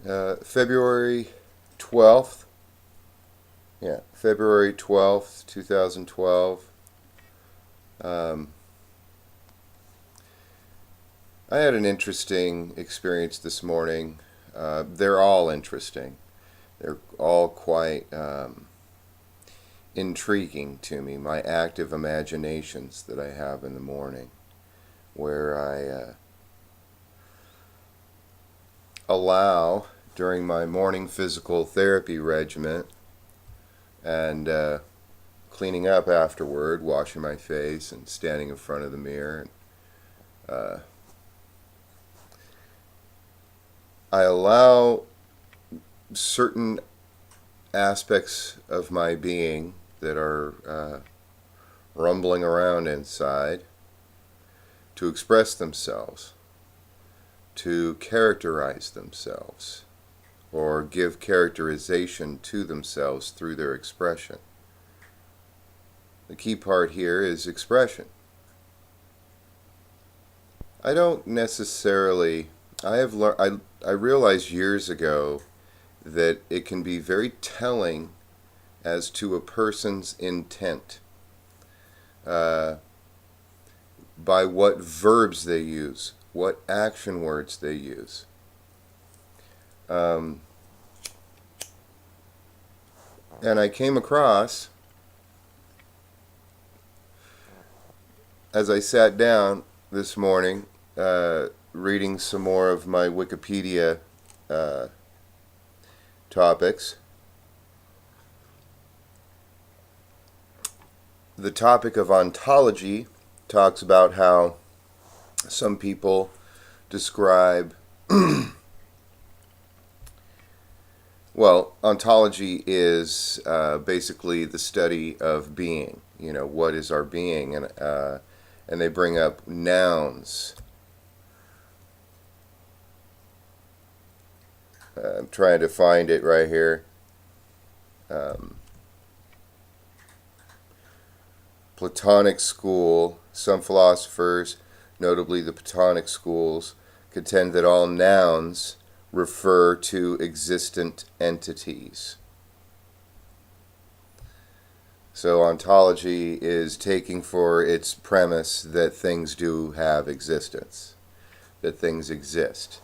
February 12th. Yeah, February 12th, 2012. Um, I had an interesting experience this morning. They're all interesting. They're all quite intriguing to me. My active imaginations that I have in the morning, where I allow during my morning physical therapy regimen and cleaning up afterward, washing my face and standing in front of the mirror. Uh, I allow certain aspects of my being that are rumbling around inside to express themselves, to characterize themselves, or give characterization to themselves through their expression. The key part here is expression. I don't necessarily. I realized years ago that it can be very telling as to a person's intent by what verbs they use, what action words they use. And I came across, as I sat down this morning, reading some more of my Wikipedia topics, the topic of ontology talks about how some people describe well, ontology is basically the study of being. You know, what is our being? And they bring up nouns. I'm trying to find it right here. Platonic school. Some philosophers, notably the Platonic schools, contend that all nouns refer to existent entities. So ontology is taking for its premise that things do have existence, that things exist.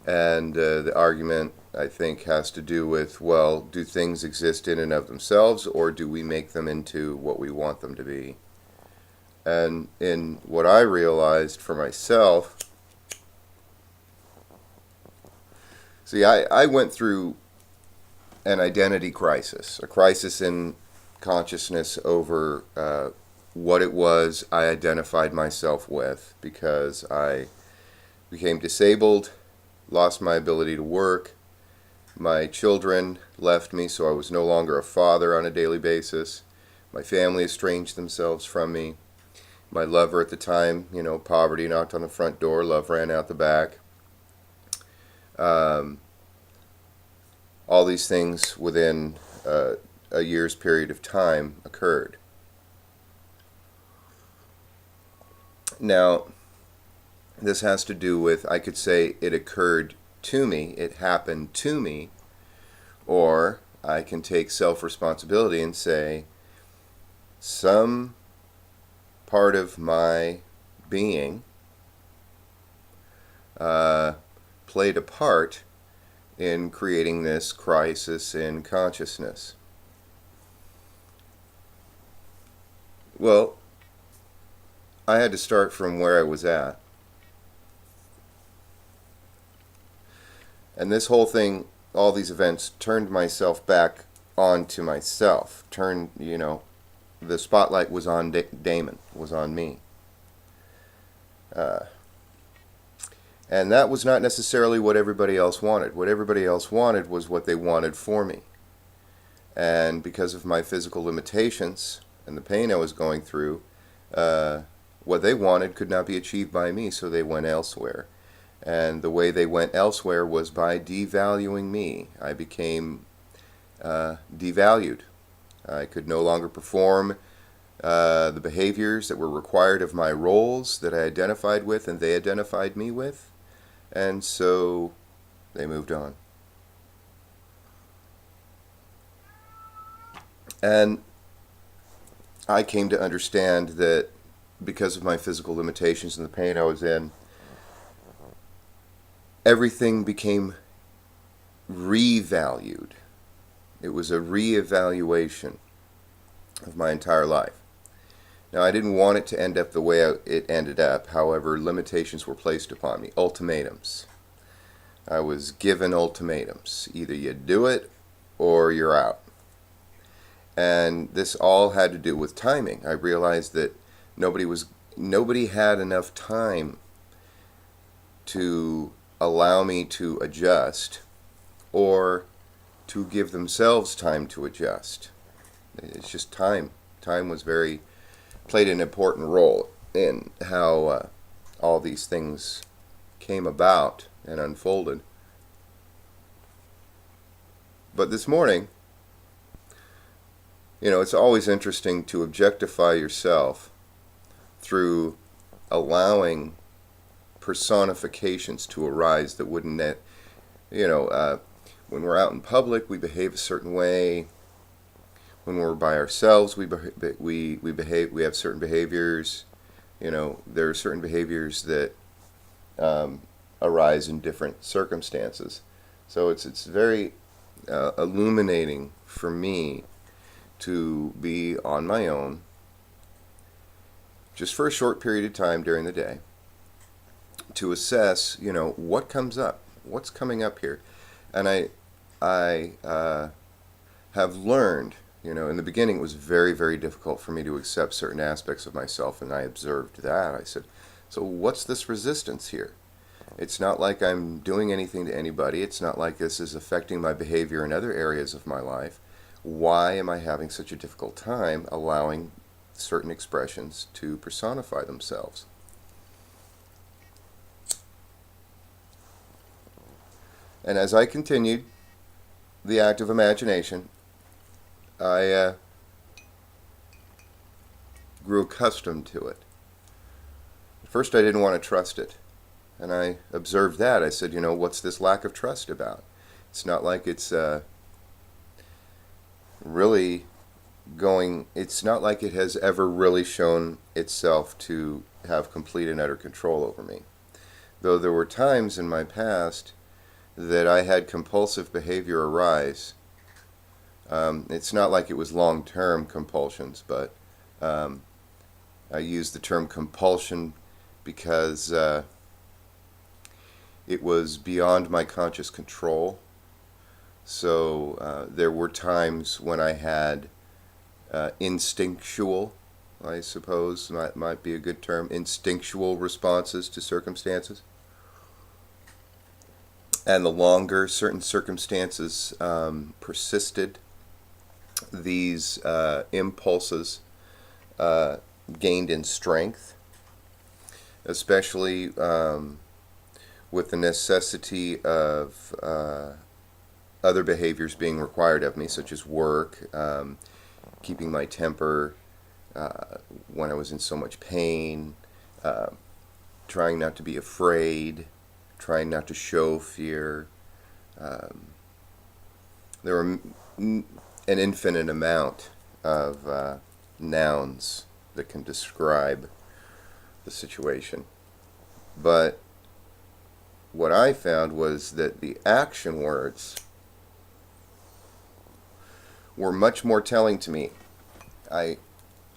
And the argument, I think, has to do with, well, do things exist in and of themselves, or do we make them into what we want them to be? And in what I realized for myself, see, I went through an identity crisis, a crisis in consciousness over what it was I identified myself with, because I became disabled, lost my ability to work, my children left me, so I was no longer a father on a daily basis, my family estranged themselves from me, my lover at the time, poverty knocked on the front door, love ran out the back. All these things within a year's period of time occurred. Now, this has to do with, I could say it occurred to me, it happened to me, or I can take self-responsibility and say some part of my being played a part in creating this crisis in consciousness. Well, I had to start from where I was at. And this whole thing, all these events, turned myself back onto myself. The spotlight was on Damon, was on me. And that was not necessarily what everybody else wanted. What everybody else wanted was what they wanted for me. And because of my physical limitations and the pain I was going through, what they wanted could not be achieved by me, so they went elsewhere. And the way they went elsewhere was by devaluing me. I became devalued. I could no longer perform the behaviors that were required of my roles that I identified with and they identified me with. And so they moved on. And I came to understand that because of my physical limitations and the pain I was in, everything became revalued. It was a reevaluation of my entire life. Now, I didn't want it to end up the way it ended up. However, limitations were placed upon me, ultimatums. I was given ultimatums. Either you do it or you're out. And this all had to do with timing. I realized that nobody had enough time to allow me to adjust or to give themselves time to adjust. It's just time. Time played an important role in how all these things came about and unfolded. But this morning, it's always interesting to objectify yourself through allowing personifications to arise that wouldn't, when we're out in public, we behave a certain way. When we're by ourselves, we have certain behaviors. There are certain behaviors that arise in different circumstances. So it's very illuminating for me to be on my own just for a short period of time during the day to assess, what comes up, what's coming up here. And I have learned, in the beginning it was very, very difficult for me to accept certain aspects of myself, and I observed that. I said, so what's this resistance here? It's not like I'm doing anything to anybody. It's not like this is affecting my behavior in other areas of my life. Why am I having such a difficult time allowing certain expressions to personify themselves? And as I continued the act of imagination, I grew accustomed to it. At first I didn't want to trust it. And I observed that. I said, what's this lack of trust about? It's not like it's it's not like it has ever really shown itself to have complete and utter control over me. Though there were times in my past that I had compulsive behavior arise. It's not like it was long-term compulsions, but I use the term compulsion because it was beyond my conscious control. So there were times when I had instinctual, I suppose might be a good term, instinctual responses to circumstances. And the longer certain circumstances persisted, these impulses gained in strength, especially with the necessity of other behaviors being required of me, such as work, keeping my temper when I was in so much pain, trying not to be afraid, trying not to show fear. There were an infinite amount of nouns that can describe the situation. But what I found was that the action words were much more telling to me. I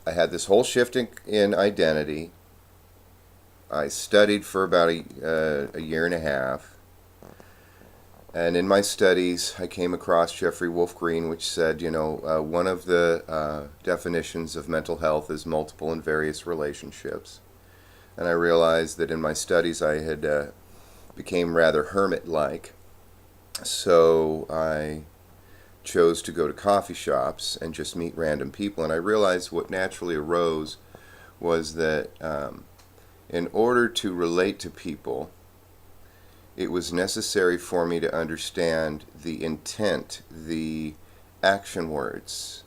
had this whole shift in identity. I studied for about a year and a half. And in my studies, I came across Jeffrey Wolf Green, which said, one of the definitions of mental health is multiple and various relationships. And I realized that in my studies I had became rather hermit-like. So I chose to go to coffee shops and just meet random people. And I realized what naturally arose was that in order to relate to people, it was necessary for me to understand the intent, the action words.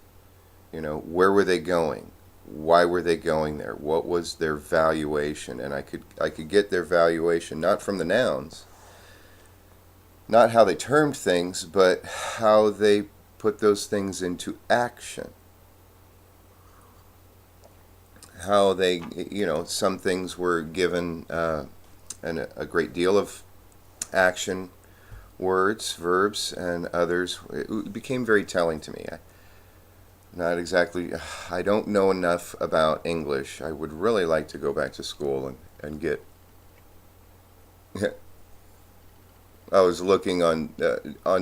Where were they going? Why were they going there? What was their valuation? And I could get their valuation not from the nouns, not how they termed things, but how they put those things into action. How they, some things were given a great deal of action words, verbs, and others. It became very telling to me. Not exactly, I don't know enough about English. I would really like to go back to school and get. I was looking on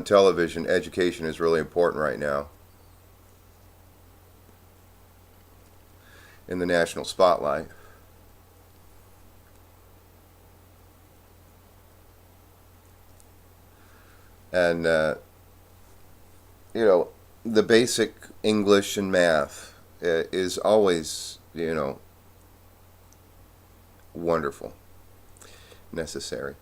television. Education is really important right now in the national spotlight. And, the basic English and math is always, wonderful, necessary.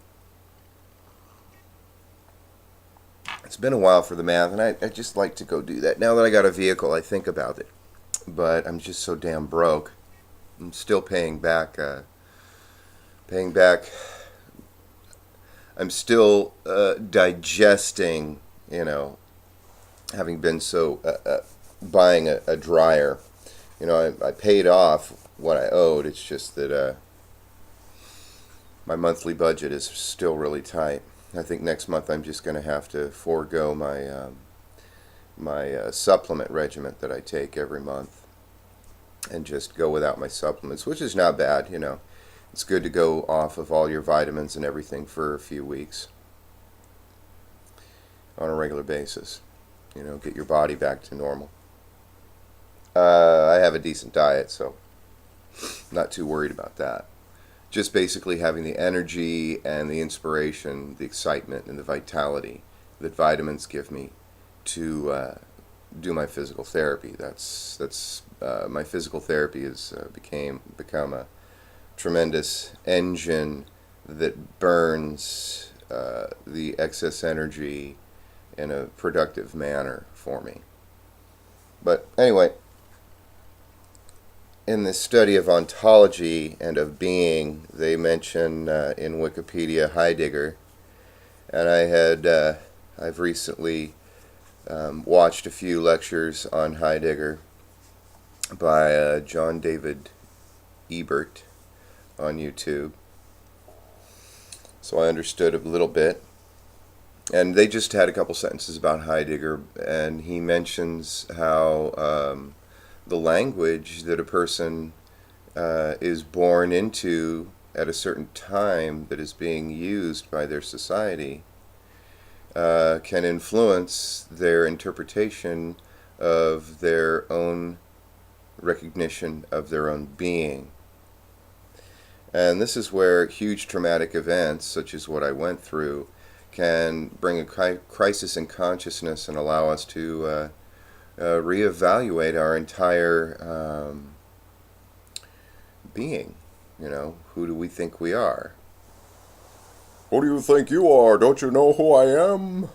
It's been a while for the math, and I just like to go do that. Now that I got a vehicle, I think about it. But I'm just so damn broke. I'm still paying back. Paying back. I'm still digesting, having been so buying a dryer. I paid off what I owed. It's just that my monthly budget is still really tight. I think next month I'm just going to have to forego my supplement regimen that I take every month and just go without my supplements, which is not bad. It's good to go off of all your vitamins and everything for a few weeks on a regular basis. Get your body back to normal. I have a decent diet, so not too worried about that. Just basically having the energy and the inspiration, the excitement and the vitality that vitamins give me to do my physical therapy. That's my physical therapy has become a tremendous engine that burns the excess energy in a productive manner for me. But anyway, in this study of ontology and of being, they mention in Wikipedia Heidegger, and I've recently watched a few lectures on Heidegger by John David Ebert on YouTube, so I understood a little bit. And they just had a couple sentences about Heidegger, and he mentions how the language that a person is born into at a certain time that is being used by their society can influence their interpretation of their own recognition of their own being. And this is where huge traumatic events, such as what I went through, can bring a crisis in consciousness and allow us to reevaluate our entire being. Who do we think we are? Who do you think you are? Don't you know who I am?